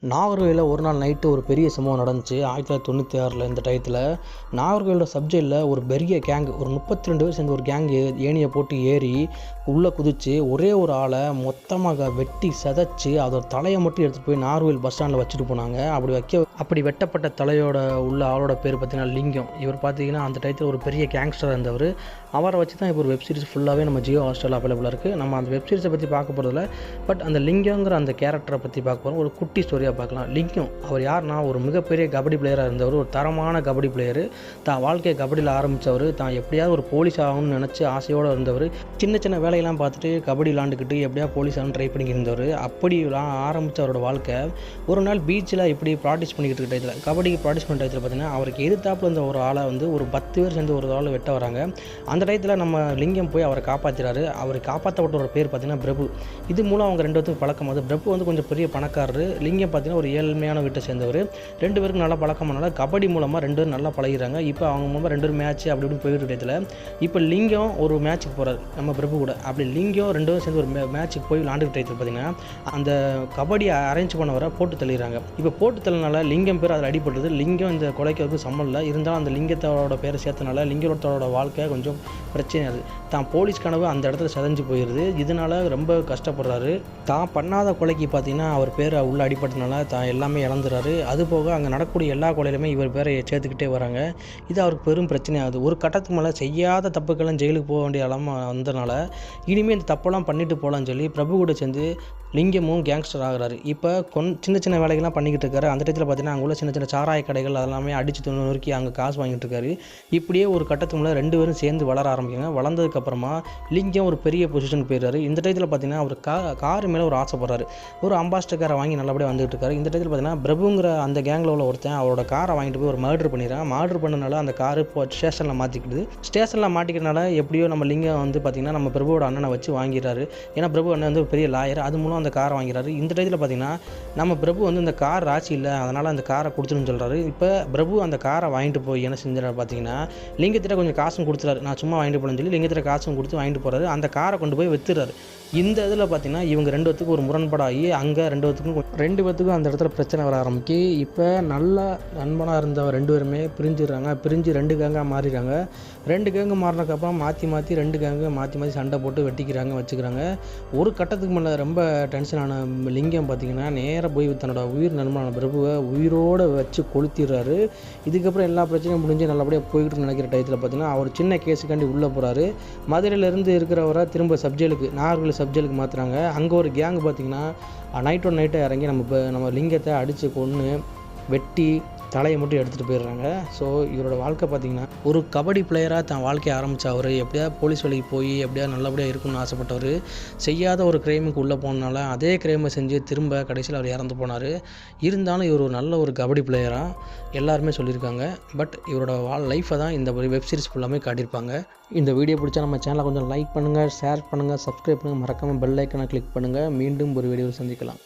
நாகர்கோவிலில் ஒரு நாள் நைட்டு ஒரு பெரிய சம்பவம் நடந்துச்சு. 1996 இந்த டயத்தில் நாகர்கோவிலோட சப்ஜெக்டில் ஒரு பெரிய கேங், ஒரு 32 பேர் சேர்ந்து ஒரு கேங் ஏணியை போட்டு ஏறி உள்ளே குதித்து ஒரே ஒரு ஆளை மொத்தமாக வெட்டி சதைச்சி அதோட தலையை மட்டும் எடுத்துகிட்டு போய் நாகர்கோவில் பஸ் ஸ்டாண்டில் வச்சுட்டு போனாங்க. அப்படி வெட்டப்பட்ட தலையோட உள்ள ஆளோட பேர் பார்த்தீங்கன்னா லிங்கம். இவர் பார்த்தீங்கன்னா அந்த டயத்தில் ஒரு பெரிய கேங்ஸ்டர் இருந்தவர். அவரை வச்சு தான் இப்போ ஒரு வெப்சீரிஸ் ஃபுல்லாகவே நம்ம ஜியோ ஹாட்ஸ்டாரில் அவைலபிளாக இருக்குது. நம்ம அந்த வெப்சீரிஸை பற்றி பார்க்க போகிறதில்ல, பட் அந்த லிங்கங்கிற அந்த கேரக்டரை பற்றி பார்க்க போகிறோம். ஒரு குட்டி ஸ்டோரியாக பார்க்கலாம். லிங்கம் அவர் யாருன்னா, ஒரு மிகப்பெரிய கபடி பிளேயராக இருந்தவர், ஒரு தரமான கபடி பிளேயரு. தான் வாழ்க்கையை கபடியில் ஆரம்பித்தவர். தான் எப்படியாவது ஒரு போலீஸ் ஆகணும்னு நினச்சி ஆசையோடு இருந்தவர். சின்ன சின்ன வேலையெல்லாம் பார்த்துட்டு கபடி விளாண்டுக்கிட்டு எப்படியா போலீஸ் ஆகணும்னு ட்ரை பண்ணியிருந்தவர். அப்படி ஆரம்பித்த அவரோட வாழ்க்கை ஒரு நாள் பீச்சில் இப்படி ப்ராக்டிஸ் பண்ணிக்கிட்டு இருக்க டயத்தில், கபடிக்கு ப்ராக்டிஸ் பண்ணுற டயத்தில் பார்த்தீங்கன்னா அவருக்கு எதிர்த்தாப்பில் இருந்த ஒரு ஆளை ஒரு 10 பேர் சேர்ந்து ஒரு ஆளை வெட்ட வராங்க. அந்த டயத்தில் நம்ம லிங்கம் போய் அவரை காப்பாற்றுறாரு. அவரை காப்பாற்றப்பட்டவரோட பேர் பார்த்தீங்கன்னா பிரபு. இது மூலம் அவங்க 2 பேருக்கும் பழக்கமாகுது. பிரபு கொஞ்சம் பெரிய பணக்காரரு, லிங்கம் பார்த்தீங்கன்னா ஒரு ஏழ்மையான வீட்டை சேர்ந்தவர். 2 பேருக்கு நல்லா பழக்கமானால கபடி மூலமாக 2 பேரும் நல்லா பழகிறாங்க. இப்போ அவங்க மூலமாக 2 பேரும் மேட்ச் அப்படி இப்படி போயிட்டு டயத்தில் இப்போ லிங்கம் ஒரு மேட்ச்சுக்கு போகிறார் நம்ம பிரபு கூட. அப்படி லிங்கம் 2 பேரும் சேர்ந்து ஒரு மேட்ச்சுக்கு போய் விளாண்டுக்கிட்ட டயத்தில் பார்த்தீங்கன்னா அந்த கபடியை அரேஞ்ச் பண்ணவரை போட்டு தள்ளிடுறாங்க. இப்போ போட்டு தள்ளினால லிங்கம் பேர் அதில் அடிபடுது. லிங்கம் இந்த கொலைக்கு சம்மல்ல இருந்தாலும் அந்த லிங்கத்தோட பேரை சேர்த்தனால லிங்கத்தோட வாழ்க்கை கொஞ்சம் பிரச்சனையாது. தான் போலீஸ் கனவு அந்த இடத்துல செதஞ்சு போயிடுது. இதனால் ரொம்ப கஷ்டப்படுறாரு. தான் பண்ணாத கொலைக்கு பார்த்தீங்கன்னா அவர் பேரை உள்ள அடிபட்டனால தான் எல்லாமே இழந்துறாரு. அதுபோக அங்கே நடக்கக்கூடிய எல்லா கொலையிலுமே இவர் பேரை சேர்த்துக்கிட்டே வராங்க. இது அவருக்கு பெரும் பிரச்சனையாகுது. ஒரு கட்டத்துக்கு மேலே செய்யாத தப்புக்கெல்லாம் ஜெயிலுக்கு போக வேண்டிய அளவு வந்தனால இனிமேல் இந்த தப்பெல்லாம் பண்ணிட்டு போகலான்னு சொல்லி பிரபு கூட சேர்ந்து லிங்கமும் கேங்ஸ்டர் ஆகிறாரு. இப்போ சின்ன சின்ன வேலைகள்லாம் பண்ணிக்கிட்டு இருக்காரு. அந்த இடத்துல பார்த்தீங்கன்னா அங்கே உள்ள சின்ன சின்ன சாராய கடைகள் அதெல்லாமே அடித்து நொறுக்கி அங்கே காசு வாங்கிட்டு இருக்காரு. இப்படியே ஒரு கட்டத்துக்கு மேலே 2 பேரும் சேர்ந்து வளர ஆரம்பிக்காங்க. வளர்ந்ததுக்கப்புறமா லிங்கம் ஒரு பெரிய பொசிஷன் போயிடுறாரு. இந்த டயத்தில் பார்த்தீங்கன்னா அவர் கார் மேலே ஒரு ஆசைப்படுறாரு. ஒரு அம்பாஸ்டர் காரை வாங்கி நல்லபடியாக வந்துட்டு இருக்காரு. இந்த டயத்தில் பார்த்தீங்கன்னா பிரபுங்கிற அந்த கேங்கில் உள்ள ஒருத்தன் அவரோட காரை வாங்கிட்டு போய் ஒரு மர்டர் பண்ணிடுறான். மர்டர் பண்ணனால அந்த காரு இப்போ ஸ்டேஷனில் மாற்றிக்கிடுது. ஸ்டேஷனில் மாட்டிக்கிறனால எப்படியோ நம்ம லிங்கம் பார்த்தீங்கன்னா நம்ம பிரபுவோட அண்ணனை வச்சு வாங்கிடுறாரு. ஏன்னா பிரபு அண்ணன் ஒரு பெரிய லாயர். அது மூலம் அந்த காரை வாங்கிறாரு. இந்த டயத்தில் பார்த்தீங்கன்னா நம்ம பிரபு இந்த கார் ராசி இல்லை, அதனால் அந்த காரை கொடுத்துருன்னு சொல்கிறாரு. இப்போ பிரபு அந்த காரை வாங்கிட்டு போய் என்ன செஞ்சார் பார்த்தீங்கன்னா, லிங்கத்திட்ட கொஞ்சம் காசும் கொடுத்துறாரு. நான் சும்மா வாங்கிட்டு போனேன்னு சொல்லி லிங்கத்திட்ட காசும் கொடுத்து வாங்கிட்டு போகிறாரு. அந்த காரை கொண்டு போய் வித்துறாரு. இந்த இதில் பார்த்தீங்கன்னா இவங்க 2 பேத்துக்கும் ஒரு முரண்பாடாகி அங்கே 2 பேத்துக்கும் அந்த இடத்துல பிரச்சனை வர ஆரம்பிக்கு. இப்போ நல்ல நண்பனாக இருந்த 2 பேருமே பிரிஞ்சிடுறாங்க. பிரிஞ்சு 2 கேங்காக மாறிடுறாங்க. 2 கேங்கு மாறினதுக்கப்புறம் மாற்றி 2 கேங்கு மாற்றி சண்டை போட்டு வெட்டிக்கிறாங்க, வச்சுக்கிறாங்க. ஒரு கட்டத்துக்கு மேலே ரொம்ப டென்ஷனான லிங்கம் பார்த்தீங்கன்னா நேராக போய் தன்னோட உயிர் நண்பனான பிரபுவை உயிரோடு வச்சு கொளுத்திடுறாரு. இதுக்கப்புறம் எல்லா பிரச்சனையும் முடிஞ்சு நல்லபடியாக போய்கிட்டு நினைக்கிற டயத்தில் பார்த்தீங்கன்னா அவர் சின்ன கேஸுக்காண்டி உள்ளே போகிறாரு. மதுரையிலேருந்து இருக்கிறவரை திரும்ப சப்ஜெக்டுக்கு நாகர்கோவில் சப்ஜெக்டுக்கு மாற்றுறாங்க. அங்கே ஒரு கேங் பார்த்தீங்கன்னா நைட்டை இறங்கி நம்ம லிங்கத்தை அடித்து கொன்று வெட்டி தலையை மட்டும் எடுத்துகிட்டு போயிடுறாங்க. ஸோ இவரோட வாழ்க்கை பார்த்திங்கன்னா ஒரு கபடி பிளேயராக தான் வாழ்க்கையை ஆரம்பித்தவர். எப்படியாவது போலீஸ் வேலைக்கு போய் எப்படியாவது நல்லபடியாக இருக்கணும்னு ஆசைப்பட்டவர். செய்யாத ஒரு கிரைமுக்கு உள்ளே போனனால அதே கிரைமை செஞ்சு திரும்ப கடைசியில் அவர் இறந்து போனார். இருந்தாலும் இவர் ஒரு நல்ல ஒரு கபடி பிளேயராக எல்லாருமே சொல்லியிருக்காங்க. பட் இவரோட லைஃப்பை தான் இந்த வெப்சீரிஸ் ஃபுல்லாமே காட்டியிருப்பாங்க. இந்த வீடியோ பிடிச்சா நம்ம சேனலை கொஞ்சம் லைக் பண்ணுங்கள், ஷேர் பண்ணுங்கள், சப்ஸ்கிரைப் பண்ணுங்கள், மறக்காமல் பெல் ஐக்கனை கிளிக் பண்ணுங்கள். மீண்டும் ஒரு வீடியோவில் சந்திக்கலாம்.